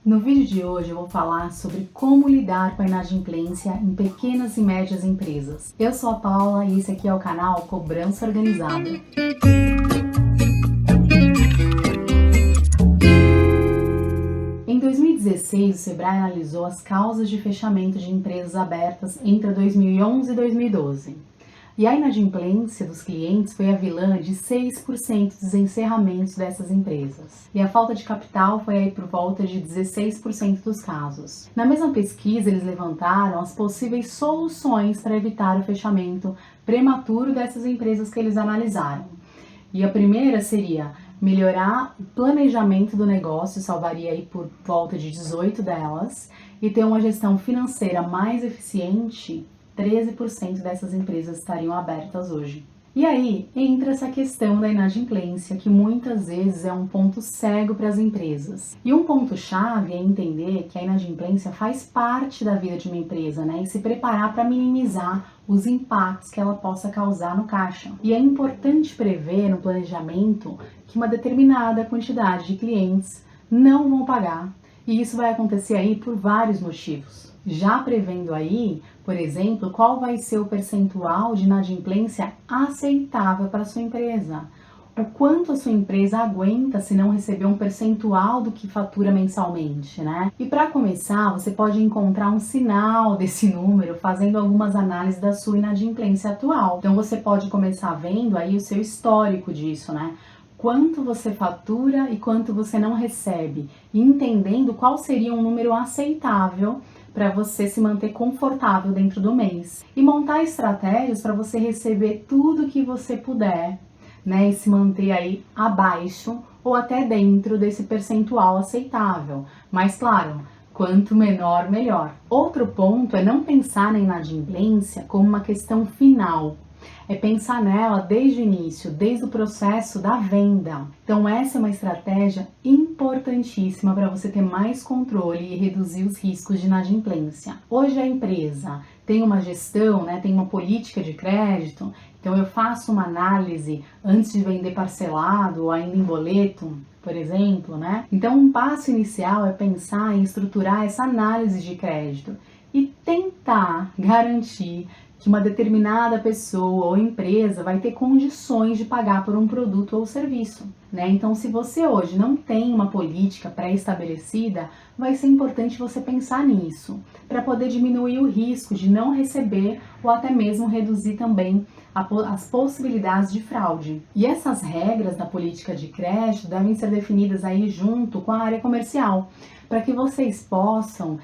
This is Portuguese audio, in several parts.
No vídeo de hoje eu vou falar sobre como lidar com a inadimplência em pequenas e médias empresas. Eu sou a Paula e esse aqui é o canal Cobrança Organizada. Em 2016, o Sebrae analisou as causas de fechamento de empresas abertas entre 2011 e 2012. E a inadimplência dos clientes foi a vilã de 6% dos encerramentos dessas empresas. E a falta de capital foi aí por volta de 16% dos casos. Na mesma pesquisa, eles levantaram as possíveis soluções para evitar o fechamento prematuro dessas empresas que eles analisaram. E a primeira seria melhorar o planejamento do negócio, salvaria aí por volta de 18 delas, e ter uma gestão financeira mais eficiente. 13% dessas empresas estariam abertas hoje. E aí entra essa questão da inadimplência, que muitas vezes é um ponto cego para as empresas. E um ponto-chave é entender que a inadimplência faz parte da vida de uma empresa, né? E se preparar para minimizar os impactos que ela possa causar no caixa. E é importante prever no planejamento que uma determinada quantidade de clientes não vão pagar. E isso vai acontecer aí por vários motivos. Já prevendo aí, por exemplo, qual vai ser o percentual de inadimplência aceitável para a sua empresa. O quanto a sua empresa aguenta se não receber um percentual do que fatura mensalmente, né? E para começar, você pode encontrar um sinal desse número fazendo algumas análises da sua inadimplência atual. Então você pode começar vendo aí o seu histórico disso, né? Quanto você fatura e quanto você não recebe, e entendendo qual seria um número aceitável para você se manter confortável dentro do mês. E montar estratégias para você receber tudo que você puder, né? E se manter aí abaixo ou até dentro desse percentual aceitável. Mas claro, quanto menor, melhor. Outro ponto é não pensar na inadimplência como uma questão final. É pensar nela desde o início, desde o processo da venda. Então essa é uma estratégia importantíssima para você ter mais controle e reduzir os riscos de inadimplência. Hoje a empresa tem uma gestão, né, tem uma política de crédito, então eu faço uma análise antes de vender parcelado ou ainda em boleto, por exemplo, né? Então um passo inicial é pensar em estruturar essa análise de crédito e tentar garantir que uma determinada pessoa ou empresa vai ter condições de pagar por um produto ou serviço, né? Então, se você hoje não tem uma política pré-estabelecida, vai ser importante você pensar nisso, para poder diminuir o risco de não receber ou até mesmo reduzir também as possibilidades de fraude. E essas regras da política de crédito devem ser definidas aí junto com a área comercial, para que vocês possam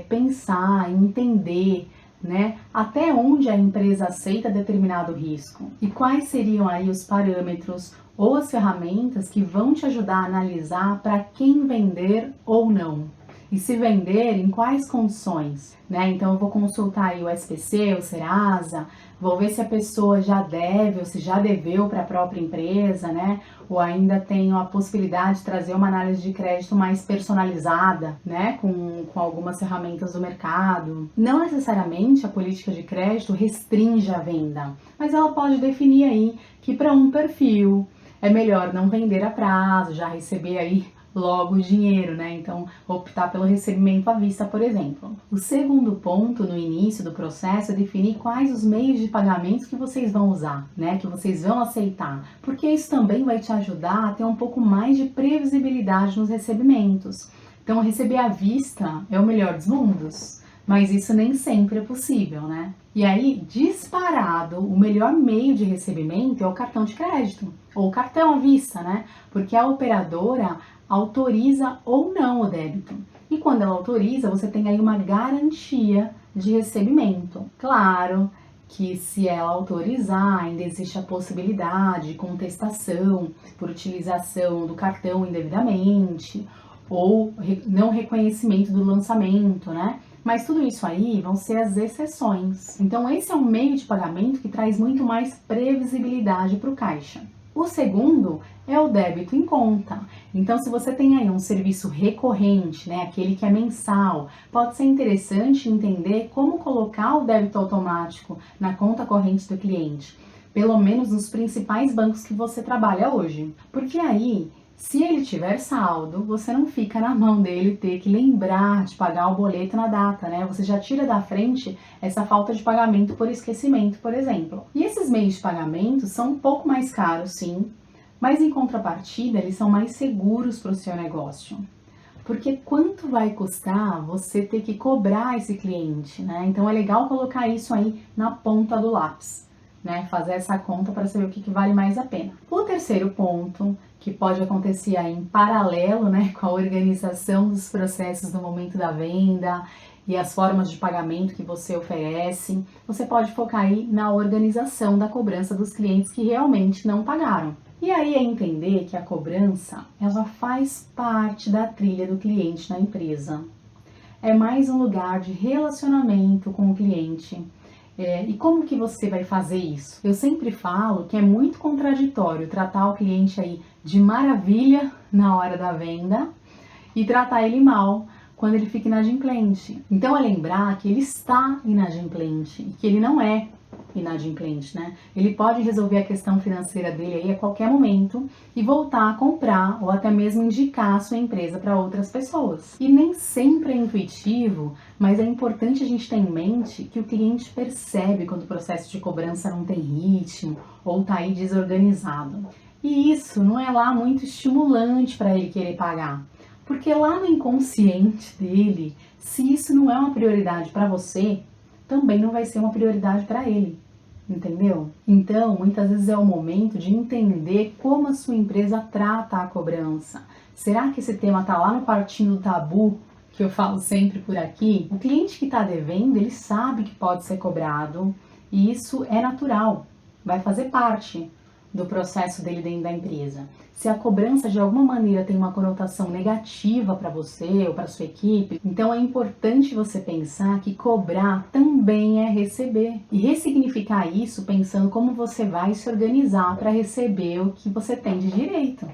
pensar, entender, né, até onde a empresa aceita determinado risco e quais seriam aí os parâmetros ou as ferramentas que vão te ajudar a analisar para quem vender ou não. E se vender, em quais condições, né? Então eu vou consultar aí o SPC, o Serasa, vou ver se a pessoa já deve ou se já deveu para a própria empresa, né? Ou ainda tenho a possibilidade de trazer uma análise de crédito mais personalizada, né? Com algumas ferramentas do mercado. Não necessariamente a política de crédito restringe a venda, mas ela pode definir aí que para um perfil é melhor não vender a prazo, já receber aí logo o dinheiro, né? Então, optar pelo recebimento à vista, por exemplo. O segundo ponto no início do processo é definir quais os meios de pagamento que vocês vão usar, né? Que vocês vão aceitar, porque isso também vai te ajudar a ter um pouco mais de previsibilidade nos recebimentos. Então, receber à vista é o melhor dos mundos, mas isso nem sempre é possível, né? E aí, disparado, o melhor meio de recebimento é o cartão de crédito, ou cartão à vista, né? Porque a operadora autoriza ou não o débito. E quando ela autoriza, você tem aí uma garantia de recebimento. Claro que se ela autorizar, ainda existe a possibilidade de contestação por utilização do cartão indevidamente ou não reconhecimento do lançamento, né? Mas tudo isso aí vão ser as exceções. Então esse é um meio de pagamento que traz muito mais previsibilidade para o caixa. O segundo é o débito em conta. Então, se você tem aí um serviço recorrente, né, aquele que é mensal, pode ser interessante entender como colocar o débito automático na conta corrente do cliente, pelo menos nos principais bancos que você trabalha hoje. Porque aí Se ele tiver saldo, você não fica na mão dele ter que lembrar de pagar o boleto na data, né? Você já tira da frente essa falta de pagamento por esquecimento, por exemplo. E esses meios de pagamento são um pouco mais caros, sim, mas em contrapartida, eles são mais seguros para o seu negócio. Porque quanto vai custar você ter que cobrar esse cliente, né? Então é legal colocar isso aí na ponta do lápis, né? Fazer essa conta para saber o que vale mais a pena. O terceiro ponto, que pode acontecer aí em paralelo, né, com a organização dos processos no momento da venda e as formas de pagamento que você oferece, você pode focar aí na organização da cobrança dos clientes que realmente não pagaram. E aí é entender que a cobrança, ela faz parte da trilha do cliente na empresa. É mais um lugar de relacionamento com o cliente. E como que você vai fazer isso? Eu sempre falo que é muito contraditório tratar o cliente aí de maravilha na hora da venda e tratar ele mal quando ele fica inadimplente. Então é lembrar que ele está inadimplente e que ele não é inadimplente, né? Ele pode resolver a questão financeira dele aí a qualquer momento e voltar a comprar ou até mesmo indicar a sua empresa para outras pessoas. E nem sempre é intuitivo, mas é importante a gente ter em mente que o cliente percebe quando o processo de cobrança não tem ritmo ou tá aí desorganizado. E isso não é lá muito estimulante para ele querer pagar. Porque lá no inconsciente dele, se isso não é uma prioridade para você, também não vai ser uma prioridade para ele, entendeu? Então, muitas vezes é o momento de entender como a sua empresa trata a cobrança. Será que esse tema tá lá no quartinho do tabu, que eu falo sempre por aqui? O cliente que está devendo, ele sabe que pode ser cobrado e isso é natural, vai fazer parte do processo dele dentro da empresa. Se a cobrança de alguma maneira tem uma conotação negativa para você ou para sua equipe, então é importante você pensar que cobrar também é receber e ressignificar isso pensando como você vai se organizar para receber o que você tem de direito,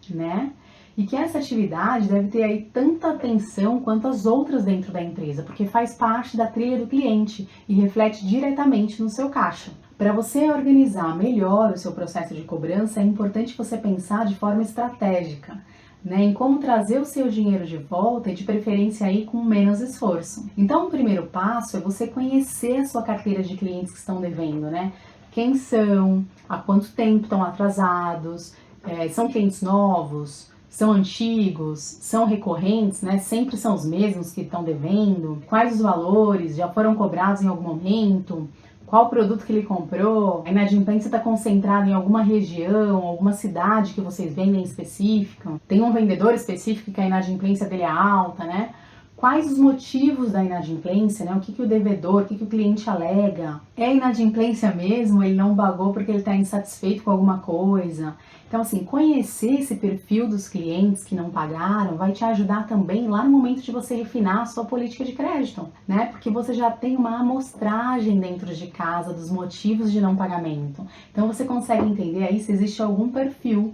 né? E que essa atividade deve ter aí tanta atenção quanto as outras dentro da empresa, porque faz parte da trilha do cliente e reflete diretamente no seu caixa. Para você organizar melhor o seu processo de cobrança, é importante você pensar de forma estratégica, né, em como trazer o seu dinheiro de volta e de preferência aí com menos esforço. Então, o primeiro passo é você conhecer a sua carteira de clientes que estão devendo, né? Quem são, há quanto tempo estão atrasados, são clientes novos, são antigos, são recorrentes, né? Sempre são os mesmos que estão devendo, quais os valores, já foram cobrados em algum momento, qual produto que ele comprou, a inadimplência está concentrada em alguma região, alguma cidade que vocês vendem específica, tem um vendedor específico que a inadimplência dele é alta, né? Quais os motivos da inadimplência, né? O que o devedor, o que o cliente alega? É inadimplência mesmo? Ele não pagou porque ele está insatisfeito com alguma coisa? Então, assim, conhecer esse perfil dos clientes que não pagaram vai te ajudar também lá no momento de você refinar a sua política de crédito, né? Porque você já tem uma amostragem dentro de casa dos motivos de não pagamento. Então, você consegue entender aí se existe algum perfil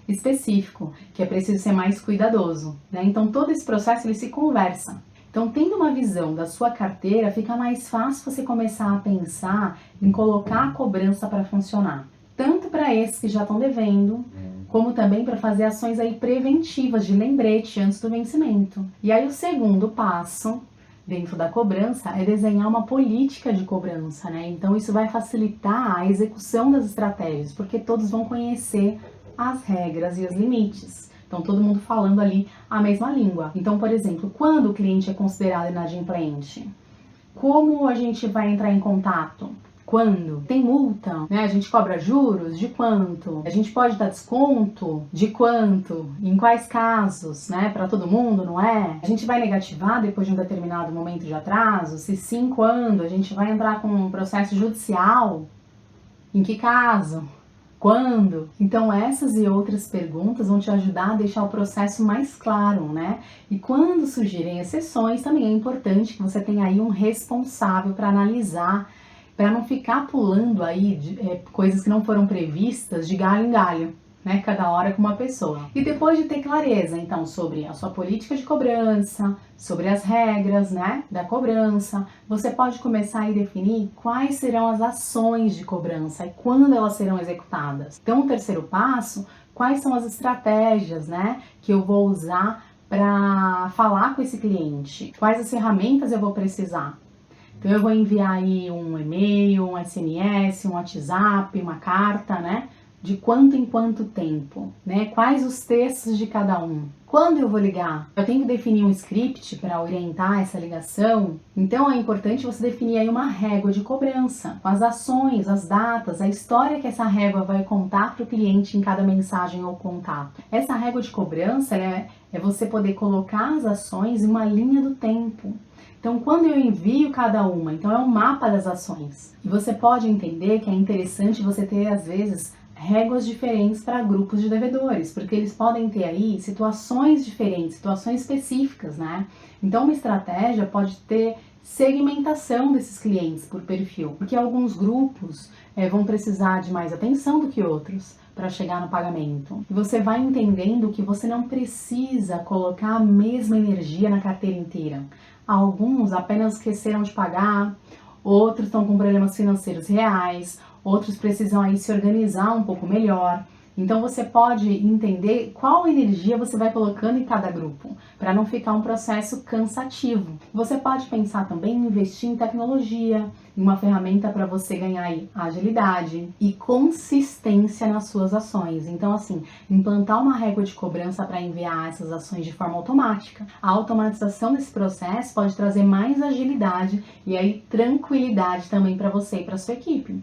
específico, que é preciso ser mais cuidadoso, né? Então todo esse processo ele se conversa. Então, tendo uma visão da sua carteira, fica mais fácil você começar a pensar em colocar a cobrança para funcionar, tanto para esses que já estão devendo, como também para fazer ações aí preventivas de lembrete antes do vencimento. E aí o segundo passo dentro da cobrança é desenhar uma política de cobrança, né? Então isso vai facilitar a execução das estratégias, porque todos vão conhecer as regras e os limites. Então, todo mundo falando ali a mesma língua. Então, por exemplo, quando o cliente é considerado inadimplente? Como a gente vai entrar em contato? Quando? Tem multa, né? A gente cobra juros? De quanto? A gente pode dar desconto? De quanto? Em quais casos, né? Para todo mundo, não é? A gente vai negativar depois de um determinado momento de atraso? Se sim, quando? A gente vai entrar com um processo judicial? Em que caso? Quando? Então essas e outras perguntas vão te ajudar a deixar o processo mais claro, né? E quando surgirem exceções, também é importante que você tenha aí um responsável para analisar, para não ficar pulando aí coisas que não foram previstas de galho em galho, né? Cada hora com uma pessoa. E depois de ter clareza, então, sobre a sua política de cobrança, sobre as regras, né, da cobrança, você pode começar a definir quais serão as ações de cobrança e quando elas serão executadas. Então, o terceiro passo quais são as estratégias, né, que eu vou usar para falar com esse cliente, quais as ferramentas eu vou precisar. Então eu vou enviar aí um e-mail, um SMS, um WhatsApp, uma carta, né? De quanto em quanto tempo, né? Quais os textos de cada um? Quando eu vou ligar? Eu tenho que definir um script para orientar essa ligação. Então é importante você definir aí uma régua de cobrança, com as ações, as datas, a história que essa régua vai contar para o cliente em cada mensagem ou contato. Essa régua de cobrança é você poder colocar as ações em uma linha do tempo. Então, quando eu envio cada uma, então é um mapa das ações. E você pode entender que é interessante você ter, às vezes, réguas diferentes para grupos de devedores, porque eles podem ter aí situações diferentes, situações específicas, né? Então, uma estratégia pode ter segmentação desses clientes por perfil, porque alguns grupos vão precisar de mais atenção do que outros para chegar no pagamento. E você vai entendendo que você não precisa colocar a mesma energia na carteira inteira. Alguns apenas esqueceram de pagar, outros estão com problemas financeiros reais, outros precisam aí se organizar um pouco melhor. Então você pode entender qual energia você vai colocando em cada grupo, para não ficar um processo cansativo. Você pode pensar também em investir em tecnologia, em uma ferramenta para você ganhar aí agilidade e consistência nas suas ações. Então assim, implantar uma régua de cobrança para enviar essas ações de forma automática. A automatização desse processo pode trazer mais agilidade e aí tranquilidade também para você e para sua equipe.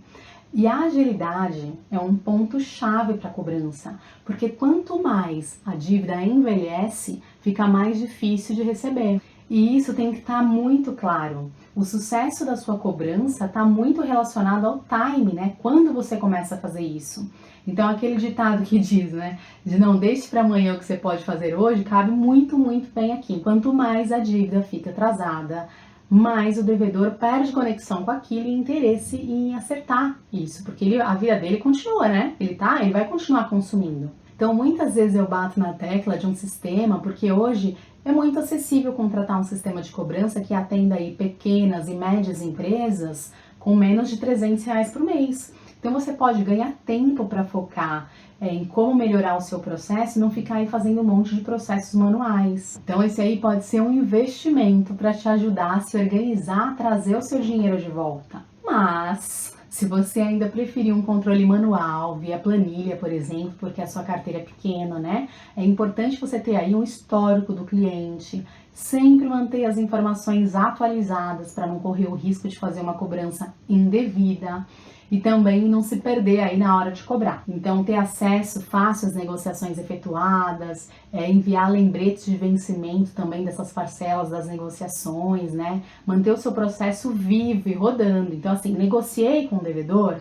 E a agilidade é um ponto-chave para a cobrança, porque quanto mais a dívida envelhece, fica mais difícil de receber. E isso tem que estar muito claro. O sucesso da sua cobrança está muito relacionado ao time, né? Quando você começa a fazer isso. Então, aquele ditado que diz, né? De não deixe para amanhã o que você pode fazer hoje, cabe muito, muito bem aqui. Quanto mais a dívida fica atrasada, mais o devedor perde conexão com aquilo e interesse em acertar isso, porque a vida dele continua, né? Ele vai continuar consumindo. Então, muitas vezes eu bato na tecla de um sistema, porque hoje é muito acessível contratar um sistema de cobrança que atenda aí pequenas e médias empresas com menos de R$300 por mês. Então você pode ganhar tempo para focar em como melhorar o seu processo e não ficar aí fazendo um monte de processos manuais. Então esse aí pode ser um investimento para te ajudar a se organizar, a trazer o seu dinheiro de volta. Mas se você ainda preferir um controle manual, via planilha, por exemplo, porque a sua carteira é pequena, né? É importante você ter aí um histórico do cliente, sempre manter as informações atualizadas para não correr o risco de fazer uma cobrança indevida. E também não se perder aí na hora de cobrar. Então, ter acesso fácil às negociações efetuadas, enviar lembretes de vencimento também dessas parcelas das negociações, né? Manter o seu processo vivo e rodando. Então, assim, negociei com o devedor,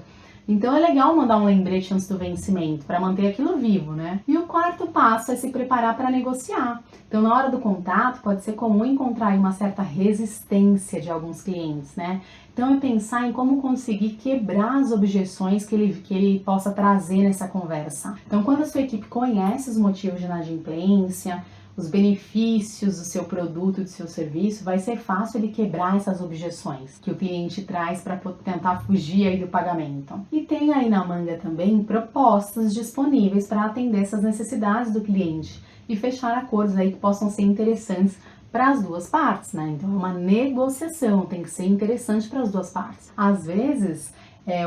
então é legal mandar um lembrete antes do vencimento, para manter aquilo vivo, né? E o quarto passo é se preparar para negociar. Então, na hora do contato, pode ser comum encontrar aí uma certa resistência de alguns clientes, né? Então, é pensar em como conseguir quebrar as objeções que ele possa trazer nessa conversa. Então, quando a sua equipe conhece os motivos de inadimplência, os benefícios do seu produto, do seu serviço, vai ser fácil ele quebrar essas objeções que o cliente traz para tentar fugir aí do pagamento. E tem aí na manga também propostas disponíveis para atender essas necessidades do cliente e fechar acordos aí que possam ser interessantes para as duas partes, né? Então é uma negociação, tem que ser interessante para as duas partes. Às vezes,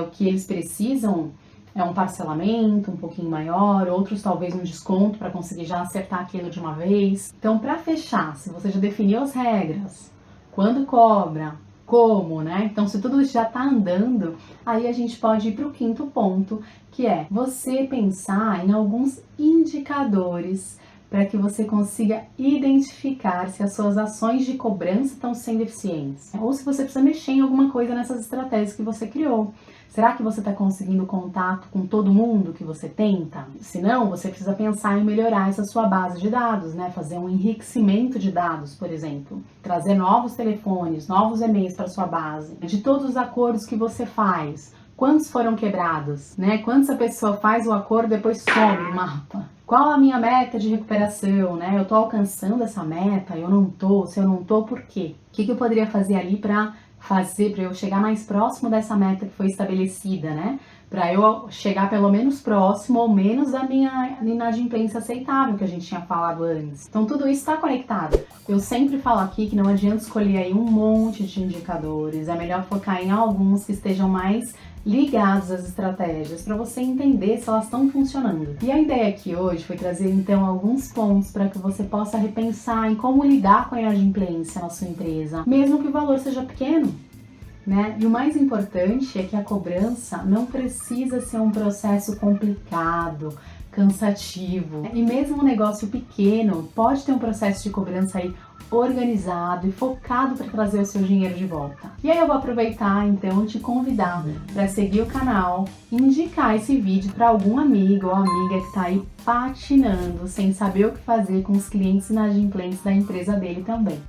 o que eles precisam é um parcelamento um pouquinho maior, outros talvez um desconto para conseguir já acertar aquilo de uma vez. Então, para fechar, se você já definiu as regras, quando cobra, como, né? Então, se tudo isso já está andando, aí a gente pode ir para o quinto ponto, que é você pensar em alguns indicadores para que você consiga identificar se as suas ações de cobrança estão sendo eficientes. Ou se você precisa mexer em alguma coisa nessas estratégias que você criou. Será que você está conseguindo contato com todo mundo que você tenta? Se não, você precisa pensar em melhorar essa sua base de dados, né? Fazer um enriquecimento de dados, por exemplo. Trazer novos telefones, novos e-mails para sua base. De todos os acordos que você faz, quantos foram quebrados, né? Quantos a pessoa faz o acordo e depois some no mapa? Qual a minha meta de recuperação, né? Eu tô alcançando essa meta, eu não tô, se eu não tô, por quê? O que eu poderia fazer ali para eu chegar mais próximo dessa meta que foi estabelecida, né? para eu chegar pelo menos próximo ou menos da minha inadimplência aceitável que a gente tinha falado antes. Então tudo isso está conectado. Eu sempre falo aqui que não adianta escolher aí um monte de indicadores, é melhor focar em alguns que estejam mais ligados às estratégias para você entender se elas estão funcionando. E a ideia aqui hoje foi trazer então alguns pontos para que você possa repensar em como lidar com a inadimplência na sua empresa, mesmo que o valor seja pequeno. Né? E o mais importante é que a cobrança não precisa ser um processo complicado, cansativo. E mesmo um negócio pequeno pode ter um processo de cobrança aí organizado e focado para trazer o seu dinheiro de volta. E aí eu vou aproveitar então e te convidar para seguir o canal, indicar esse vídeo para algum amigo ou amiga que está aí patinando sem saber o que fazer com os clientes inadimplentes da empresa dele também.